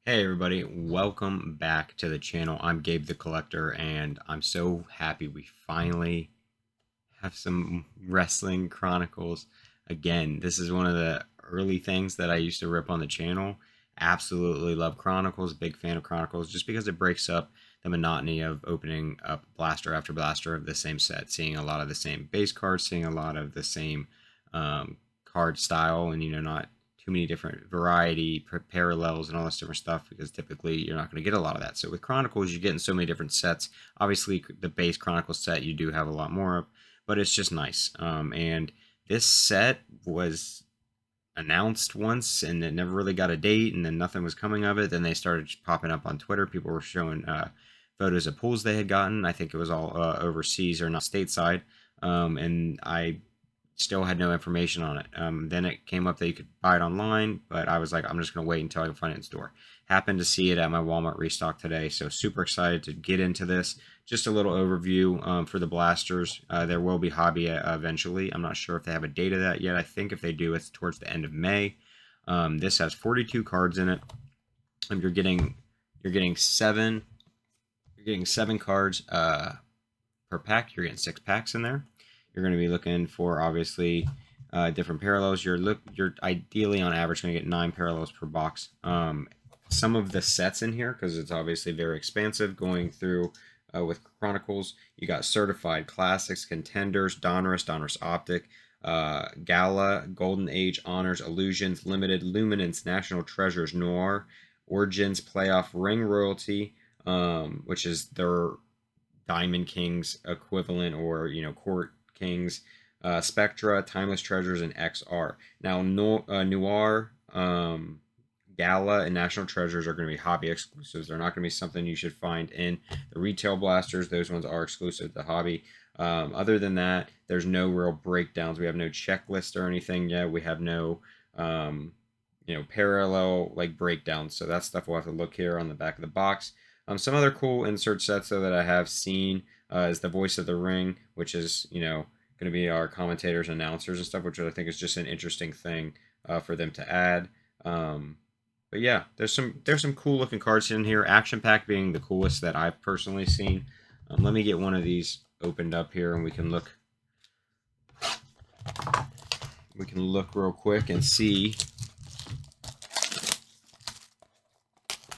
Hey everybody, welcome back to the channel. I'm Gabe the Collector, and I'm so happy we finally have some Wrestling Chronicles. Again, this is one of the early things that I used to rip on the channel. Absolutely love Chronicles, big fan of Chronicles, just because it breaks up the monotony of opening up blaster after blaster of the same set, seeing a lot of the same base cards, seeing a lot of the same card style, and not too many different variety parallels and all this different stuff, because typically you're not going to get a lot of that. So with Chronicles, you're getting so many different sets. Obviously, the base Chronicles set you do have a lot more of, but it's just nice. And this set was announced once, and it never really got a date, and then nothing was coming of it. Then they started popping up on Twitter. People were showing photos of pulls they had gotten. I think it was all overseas or not stateside, and I still had no information on it. Then it came up that you could buy it online, but I was like, I'm just going to wait until I can find it in store. Happened to see it at my Walmart restock today, so super excited to get into this. Just a little overview for the blasters. There will be hobby eventually. I'm not sure if they have a date of that yet. I think if they do, it's towards the end of May. This has 42 cards in it. You're getting seven cards per pack. You're getting 6 packs in there. You're going to be looking for obviously different parallels. You're ideally on average going to get 9 parallels per box. Some of the sets in here, because it's obviously very expansive, going through with Chronicles, you got certified classics, contenders, Donruss Optic, Gala, Golden Age, Honors, Illusions, Limited, Luminance, National Treasures, Noir, Origins, Playoff, Ring Royalty, which is their Diamond Kings equivalent, or Court Kings, Spectra, Timeless Treasures, and XR. Now, Noir, Gala, and National Treasures are going to be hobby exclusives. They're not going to be something you should find in the retail blasters. Those ones are exclusive to hobby. Other than that, there's no real breakdowns. We have no checklist or anything yet. We have no, parallel breakdowns. So that stuff we'll have to look here on the back of the box. Some other cool insert sets though that I have seen is the Voice of the Ring, which is going to be our commentators, announcers, and stuff, which I think is just an interesting thing for them to add. But yeah, there's some cool looking cards in here. Action Pack being the coolest that I've personally seen. Let me get one of these opened up here, and we can look. We can look real quick and see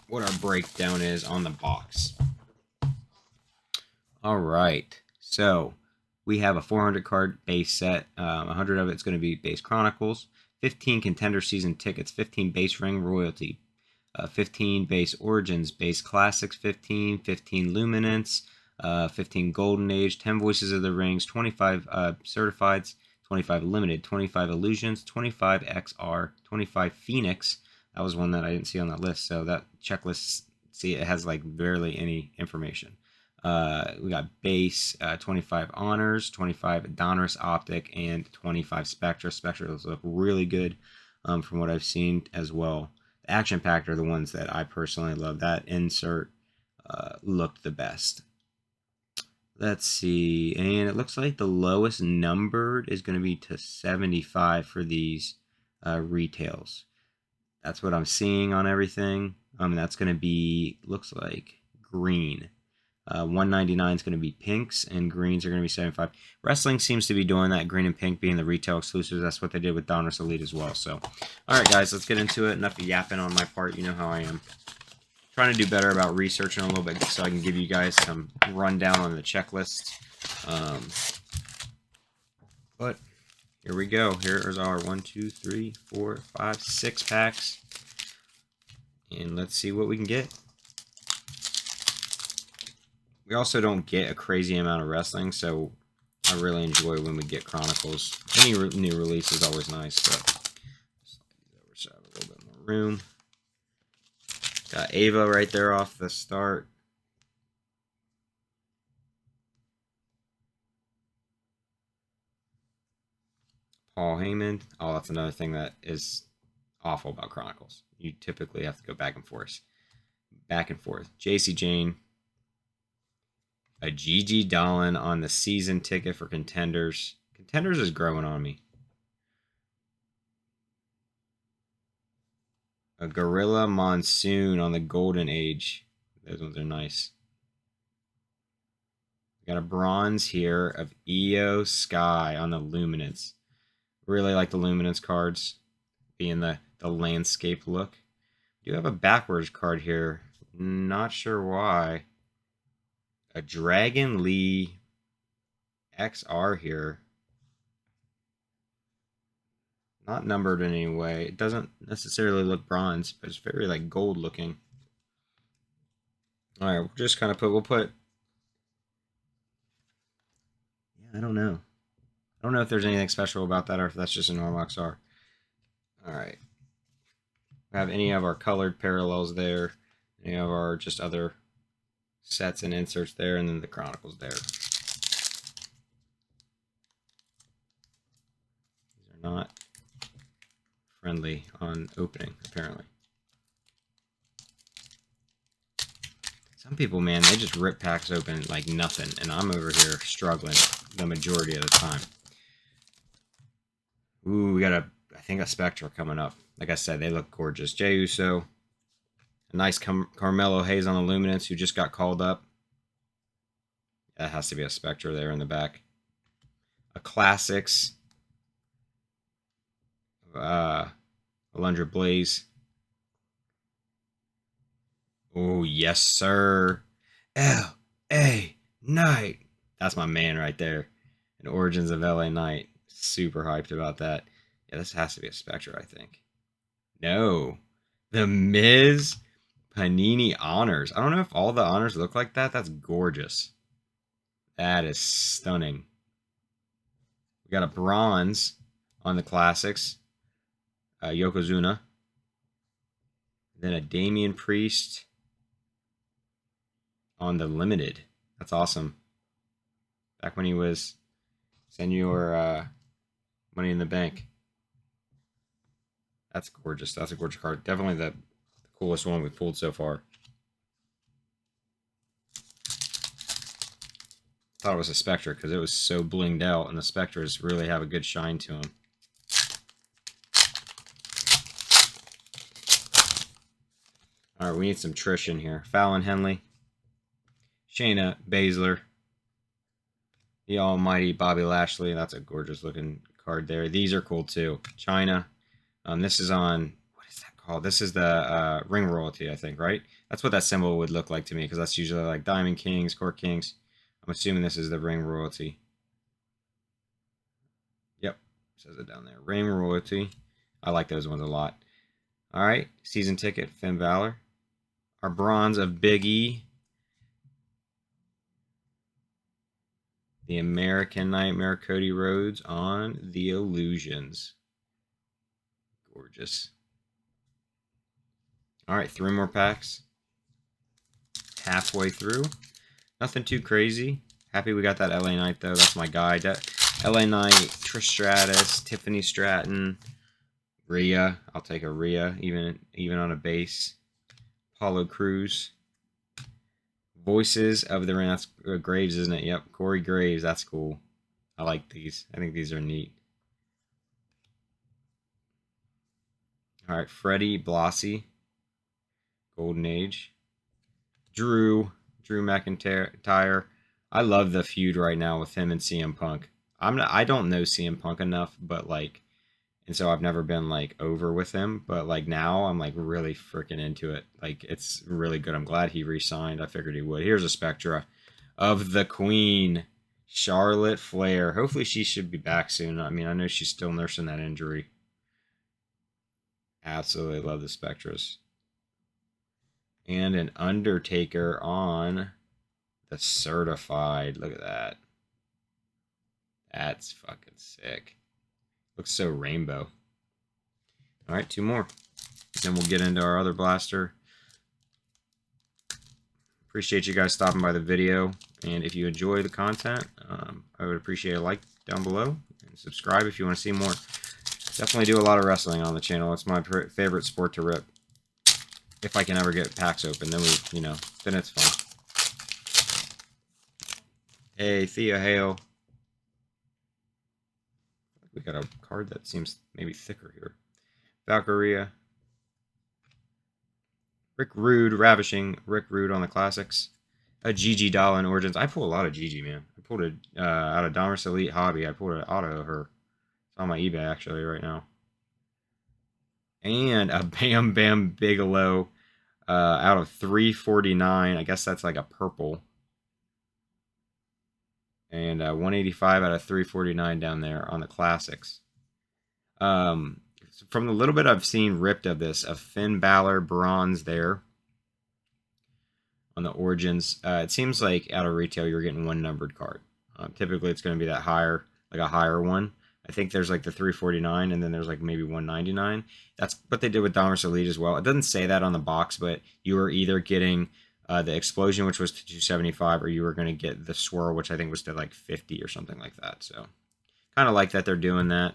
what our breakdown is on the box. All right, so we have a 400 card base set. 100 of it's going to be base Chronicles, 15 contender season tickets, 15 base ring royalty, 15 base origins, base classics, 15 luminance, 15 golden age, 10 voices of the rings, 25 certifieds, 25 limited, 25 illusions, 25 XR, 25 Phoenix. That was one that I didn't see on that list, so that checklist, see, it has barely any information. We got base, 25 honors, 25 Donruss Optic, and 25 Spectra. Spectras look really good from what I've seen as well. The Action Pack are the ones that I personally love. That insert looked the best. Let's see, and it looks like the lowest numbered is going to be to 75 for these retails. That's what I'm seeing on everything. That's going to be, looks like, green. 199 is going to be pinks, and greens are going to be 75. Wrestling seems to be doing that, green and pink being the retail exclusives. That's what they did with Donruss Elite as well. So, all right, guys, let's get into it. Enough of yapping on my part. You know how I am. Trying to do better about researching a little bit so I can give you guys some rundown on the checklist. But here we go. Here is our 1, 2, 3, 4, 5, 6 packs. And let's see what we can get. We also don't get a crazy amount of wrestling, so I really enjoy when we get Chronicles. Any new release is always nice, but so I have a little bit more room. Got Ava right there off the start. Paul Heyman. Oh, that's another thing that is awful about Chronicles. You typically have to go back and forth. JC Jane. A Gigi Dolan on the season ticket for Contenders. Contenders is growing on me. A Gorilla Monsoon on the Golden Age. Those ones are nice. We got a bronze here of EO Sky on the Luminance. Really like the Luminance cards, being the landscape look. We do have a backwards card here. Not sure why. A Dragon Lee XR here. Not numbered in any way. It doesn't necessarily look bronze, but it's very like gold looking. All right, we'll just kind of we'll put. Yeah, I don't know. I don't know if there's anything special about that or if that's just a normal XR. All right. We have any of our colored parallels there, any of our just other sets and inserts there, and then the Chronicles there. These are not friendly on opening, apparently. Some people, man, they just rip packs open like nothing, and I'm over here struggling the majority of the time. Ooh, we got I think a Spectra coming up. Like I said, they look gorgeous. Jey Uso, a nice Carmelo Hayes on the Luminance, who just got called up. That has to be a Spectra there in the back. A Classics, Alundra Blaze. Oh, yes, sir. L.A. Knight. That's my man right there. And Origins of L.A. Knight. Super hyped about that. Yeah, this has to be a Spectra, I think. No. The Miz Panini Honors. I don't know if all the honors look like that. That's gorgeous. That is stunning. We got a bronze on the Classics. Yokozuna. Then a Damian Priest on the Limited. That's awesome. Back when he was Senor Money in the Bank. That's gorgeous. That's a gorgeous card. Definitely the coolest one we've pulled so far. Thought it was a Spectre because it was so blinged out, and the Spectres really have a good shine to them. All right, we need some Trish in here. Fallon Henley, Shayna Baszler, the almighty Bobby Lashley. That's a gorgeous looking card there. These are cool too. China. This is on, what is that called? This is the Ring Royalty, I think, right? That's what that symbol would look like to me, because that's usually like Diamond Kings, Court Kings. I'm assuming this is the Ring Royalty. Yep, says it down there. Ring Royalty. I like those ones a lot. All right, season ticket, Finn Balor. Our bronze of Big E. The American Nightmare Cody Rhodes on the Illusions. Gorgeous. All right, 3 more packs. Halfway through. Nothing too crazy. Happy we got that LA Knight, though. That's my guy. LA Knight, Trish Stratus, Tiffany Stratton, Rhea. I'll take a Rhea, even on a base. Apollo Crews. Voices of the Ring. That's Graves, isn't it? Yep, Corey Graves. That's cool. I like these. I think these are neat. All right, Freddie Blassie. Golden Age. Drew McIntyre. I love the feud right now with him and CM Punk. I don't know CM Punk enough, but like, and so I've never been like over with him, but like now I'm like really freaking into it. Like, it's really good. I'm glad he re-signed. I figured he would. Here's a Spectra of the Queen, Charlotte Flair. Hopefully she should be back soon. I mean, I know she's still nursing that injury. Absolutely love the Spectras. And an Undertaker on the Certified. Look at that. That's fucking sick. Looks so rainbow. All right, 2 more. Then we'll get into our other blaster. Appreciate you guys stopping by the video. And if you enjoy the content, I would appreciate a like down below. And subscribe if you want to see more. Definitely do a lot of wrestling on the channel. It's my favorite sport to rip. If I can ever get packs open, then then it's fun. Hey, Thea Hale. We got a card that seems maybe thicker here. Valkyria. Rick Rude, Ravishing Rick Rude on the classics. A Gigi doll in Origins. I pull a lot of Gigi, man. I pulled it out of Donruss Elite Hobby. I pulled an auto of her. It's on my eBay actually right now. And a Bam Bam Bigelow out of 349. I guess that's like a purple. And 185 out of 349 down there on the classics. From the little bit I've seen ripped of this, a Finn Balor bronze there on the Origins. It seems like out of retail you're getting one numbered card. Typically it's going to be that higher, like a higher one. I think there's like the 349 and then there's like maybe 199. That's what they did with Donruss Elite as well. It doesn't say that on the box, but you were either getting the Explosion, which was to 275, or you were going to get the Swirl, which I think was to like 50 or something like that. So kind of like that they're doing that.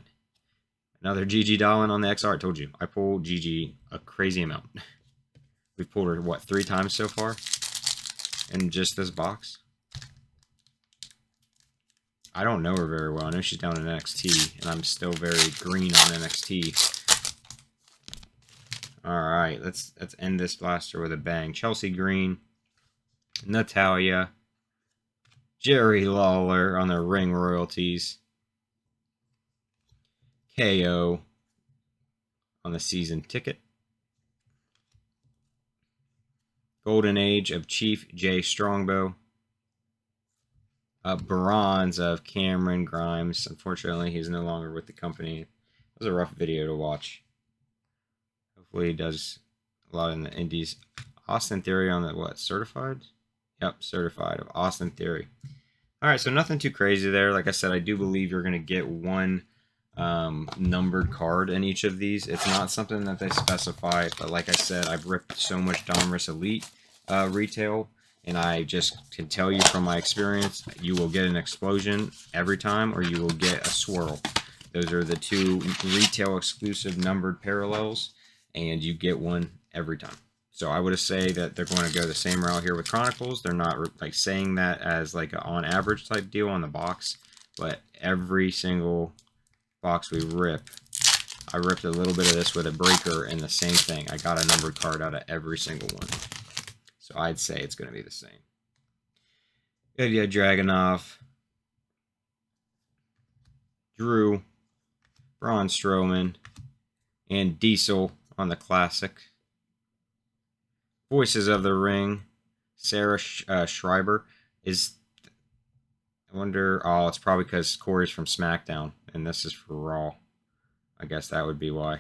Another Gigi Dolan on the XR. I told you, I pulled Gigi a crazy amount. We've pulled her, what, 3 times so far in just this box? I don't know her very well. I know she's down in NXT, and I'm still very green on NXT. Alright, let's end this blaster with a bang. Chelsea Green, Natalya, Jerry Lawler on the Ring Royalties, KO on the season ticket, Golden Age of Chief Jay Strongbow, a bronze of Cameron Grimes. Unfortunately, he's no longer with the company. It was a rough video to watch. Hopefully he does a lot in the indies. Austin Theory on the, what, certified? Yep, certified of Austin Theory. Alright, so nothing too crazy there. Like I said, I do believe you're going to get one numbered card in each of these. It's not something that they specify, but like I said, I've ripped so much Donruss Elite retail, and I just can tell you from my experience, you will get an Explosion every time, or you will get a Swirl. Those are the 2 retail exclusive numbered parallels, and you get one every time. So I would say that they're going to go the same route here with Chronicles. They're not like saying that as like an on average type deal on the box, but every single box we rip, I ripped a little bit of this with a breaker, and the same thing. I got a numbered card out of every single one. So I'd say it's going to be the same. Ilya Dragunov, Drew, Braun Strowman, and Diesel on the classic. Voices of the Ring, Sarah Schreiber is. I wonder. Oh, it's probably because Corey's from SmackDown and this is for Raw. I guess that would be why.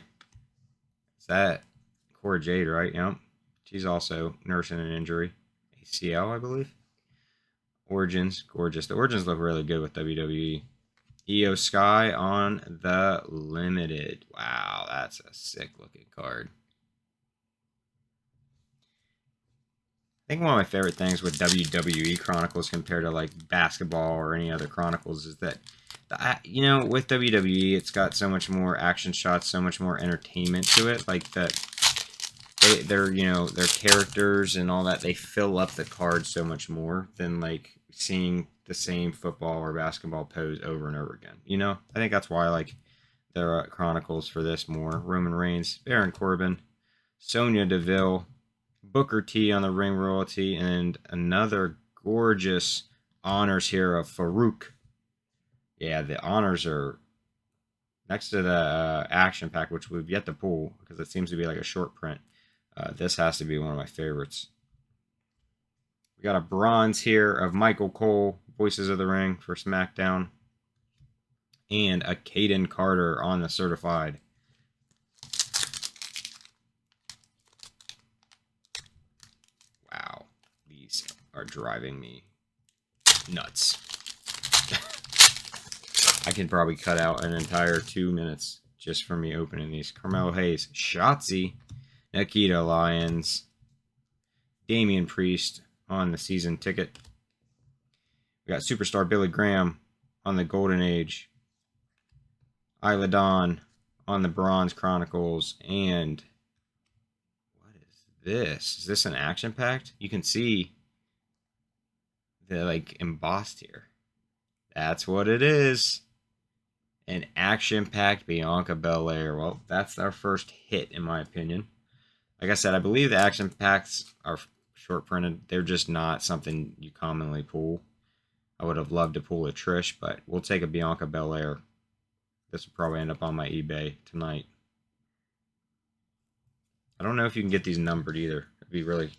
Is that Cora Jade, right? Yep. She's also nursing an injury. ACL, I believe. Origins, gorgeous. The Origins look really good with WWE. Io Sky on the Limited. Wow, that's a sick looking card. I think one of my favorite things with WWE Chronicles compared to like basketball or any other Chronicles is that, you know, with WWE, it's got so much more action shots, so much more entertainment to it. Like that, they're you know, their characters and all that, they fill up the card so much more than like seeing the same football or basketball pose over and over again. You know, I think that's why I like the Chronicles for this more. Roman Reigns, Baron Corbin, Sonya Deville, Booker T on the Ring Royalty, and another gorgeous honors here of Farouk. Yeah, the honors are next to the action pack, which we've yet to pull because it seems to be like a short print. This has to be one of my favorites. We got a bronze here of Michael Cole, Voices of the Ring for SmackDown, and a Caden Carter on the certified. Wow, these are driving me nuts. I can probably cut out an entire 2 minutes just for me opening these. Carmelo Hayes, Shotzi, Nikita Lyons, Damian Priest on the season ticket. We got Superstar Billy Graham on the Golden Age, Isla Dawn on the Bronze Chronicles, and what is this? Is this an action packed? You can see the like embossed here. That's what it is. An action packed Bianca Belair. Well, that's our first hit in my opinion. Like I said, I believe the action packs are short printed. They're just not something you commonly pull. I would have loved to pull a Trish, but we'll take a Bianca Belair. This will probably end up on my eBay tonight. I don't know if you can get these numbered either. It'd be really...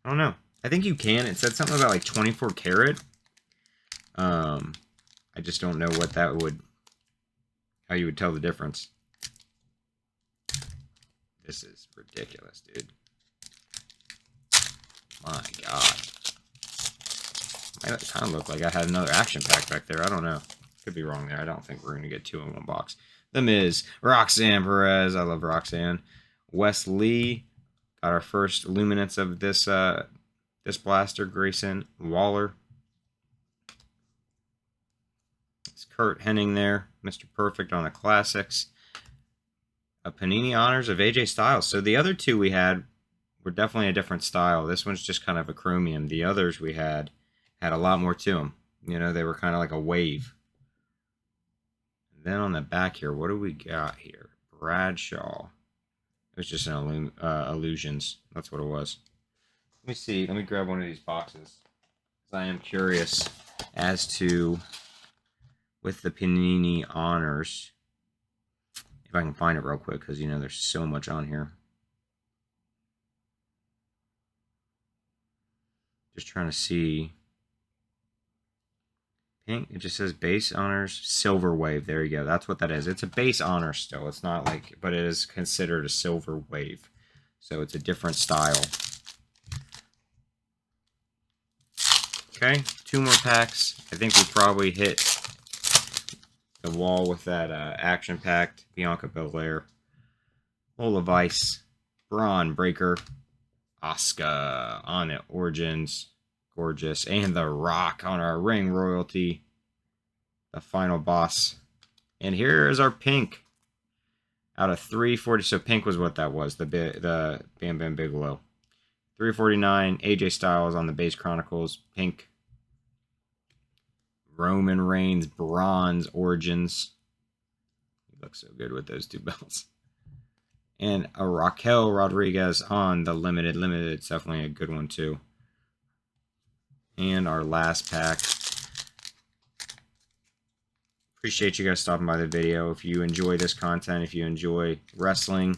I don't know. I think you can. It said something about like 24 karat. I just don't know what that would... how you would tell the difference. This is ridiculous, dude. My God. Might kind of look like I had another action pack back there. I don't know. Could be wrong there. I don't think we're going to get 2 in one box. The Miz, Roxanne Perez. I love Roxanne. Wes Lee. Got our first luminance of this this blaster. Grayson Waller. It's Kurt Hennig there. Mr. Perfect on the classics. A Panini Honors of AJ Styles. So the other 2 we had were definitely a different style. This one's just kind of a chromium. The others we had a lot more to them. You know, they were kind of like a wave. And then on the back here, what do we got here? Bradshaw. It was just an illusions. That's what it was. Let me see. Let me grab one of these boxes. I am curious as to, with the Panini Honors, if I can find it real quick, because, you know, there's so much on here. Just trying to see. Pink, it just says base honors, silver wave. There you go. That's what that is. It's a base honor still. It's not like, but it is considered a silver wave. So it's a different style. Okay, 2 more packs. I think we probably hit the wall with that action-packed Bianca Belair. Lola Vice, Braun Breaker, Asuka on it, Origins. Gorgeous. And The Rock on our ring royalty. The final boss. And here is our pink. Out of 340. So pink was what that was. The Bam Bam Bigelow. 349. AJ Styles on the base Chronicles. Pink. Roman Reigns bronze Origins. He looks so good with those 2 belts. And a Raquel Rodriguez on the limited. Limited. It's definitely a good one too. And our last pack. Appreciate you guys stopping by the video. If you enjoy this content, if you enjoy wrestling,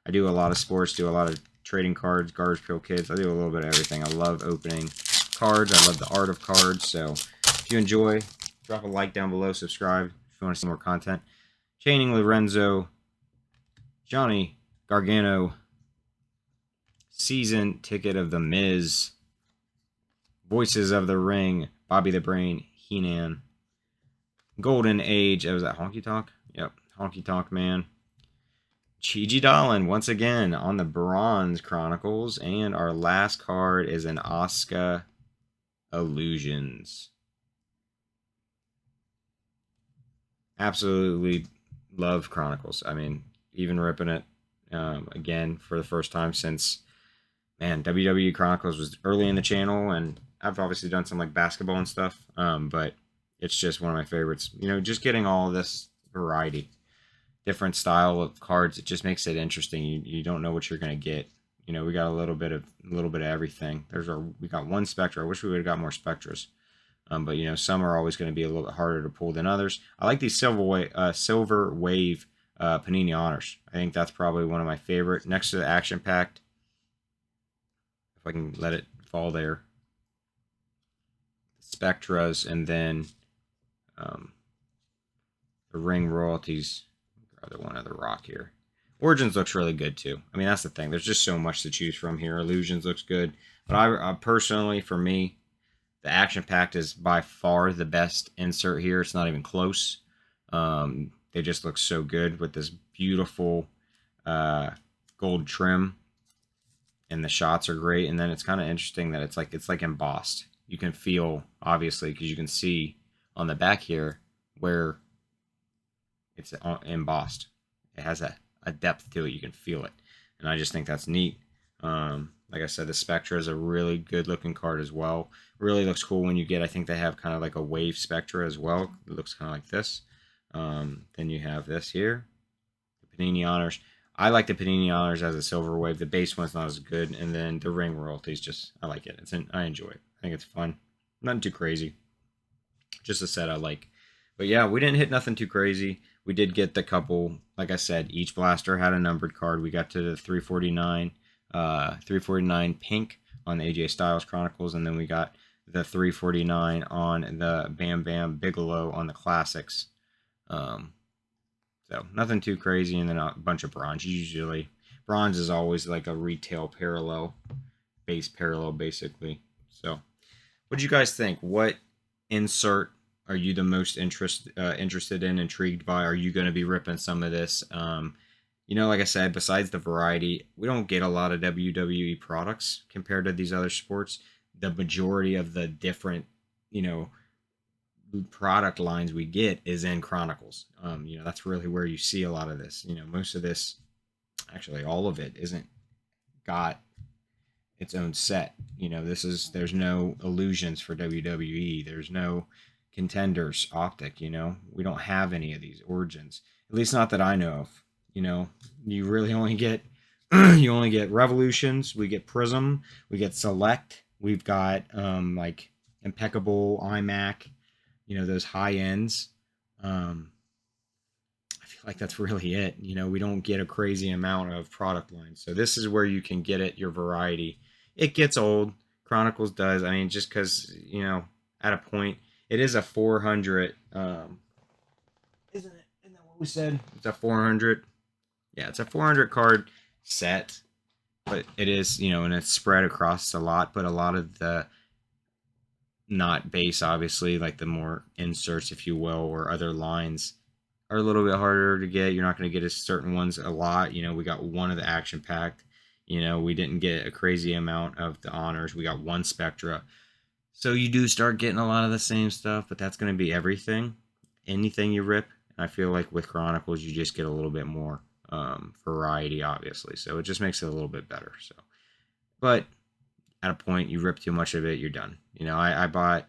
I do a lot of sports, do a lot of trading cards, garbage pail kids. I do a little bit of everything. I love opening cards. I love the art of cards. So if you enjoy, drop a like down below, subscribe if you want to see more content. Channing Lorenzo, Johnny Gargano, season ticket of The Miz, Voices of the Ring, Bobby the Brain, Heenan. Golden Age, was that Honky Tonk? Yep, Honky Tonk Man. Chi Dolan, once again, on the Bronze Chronicles. And our last card is an Asuka Illusions. Absolutely love Chronicles. I mean, even ripping it again for the first time since, man, WWE Chronicles was early in the channel, and I've obviously done some like basketball and stuff, but it's just one of my favorites. You know, just getting all of this variety, different style of cards, it just makes it interesting. You don't know what you're gonna get. You know, we got a little bit of everything. We got 1 Spectra. I wish we would have got more Spectras, but you know, some are always going to be a little bit harder to pull than others. I like these silver wave Panini Honors. I think that's probably one of my favorite. Next to the action packed, if I can let it fall there. Spectras, and then the ring royalties. Rather one of The Rock here. Origins looks really good too. I mean, that's the thing. There's just so much to choose from here. Illusions looks good, but I personally, for me, the action packed is by far the best insert here. It's not even close. They just look so good with this beautiful gold trim, and the shots are great. And then it's kind of interesting that it's like embossed. You can feel, obviously, because you can see on the back here where it's embossed. It has a depth to it. You can feel it. And I just think that's neat. Like I said, the Spectra is a really good looking card as well. Really looks cool when you get, I think they have kind of like a wave Spectra as well. It looks kind of like this. Then you have this here, the Panini Honors. I like the Panini Honors as a Silver Wave. The base one's not as good, and then the ring royalties just I like it. I enjoy it. I think it's fun. Nothing too crazy. Just a set I like. But yeah, we didn't hit nothing too crazy. We did get the couple. Like I said, each blaster had a numbered card. We got to the 349, 349 pink on the AJ Styles Chronicles, and then we got the 349 on the Bam Bam Bigelow on the Classics. So nothing too crazy, and then a bunch of bronze. Usually, bronze is always like a retail parallel, base parallel, basically. So, what do you guys think? What insert are you the most interested in, intrigued by? Are you going to be ripping some of this? Like I said, besides the variety, we don't get a lot of WWE products compared to these other sports. The majority of the different, product lines we get is in Chronicles. That's really where you see a lot of this. Most of this, actually, all of it isn't got its own set. There's no illusions for WWE. There's no contenders optic. We don't have any of these origins, at least not that I know of. You really only get you only get revolutions. We get prism. We get select. We've got like impeccable iMac. Those high ends. I feel like that's really it. We don't get a crazy amount of product lines. So this is where you can get it, your variety. It gets old. Chronicles does. I mean, just because, at a point, it is a 400. Isn't it? Isn't that what we said? It's a 400. Yeah, it's a 400 card set. But it is, and it's spread across a lot. But a lot of the not base, obviously, like the more inserts, if you will, or other lines are a little bit harder to get. You're not going to get certain ones a lot. We got one of the action packed. We didn't get a crazy amount of the honors. We got one Spectra. So you do start getting a lot of the same stuff, but that's going to be everything. Anything you rip. I feel like with Chronicles, you just get a little bit more variety, obviously. So it just makes it a little bit better. But at a point, you rip too much of it, you're done. I bought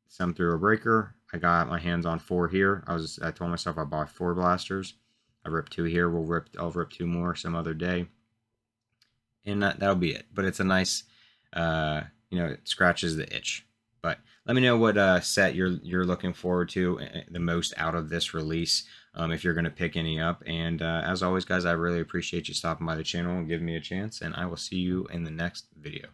some through a breaker. I got my hands on 4 here. I told myself I bought 4 blasters. I ripped 2 here. I'll rip 2 more some other day, and that'll be it. But it's a nice, it scratches the itch. But let me know what set you're looking forward to the most out of this release. If you're going to pick any up. And as always, guys, I really appreciate you stopping by the channel and giving me a chance. And I will see you in the next video.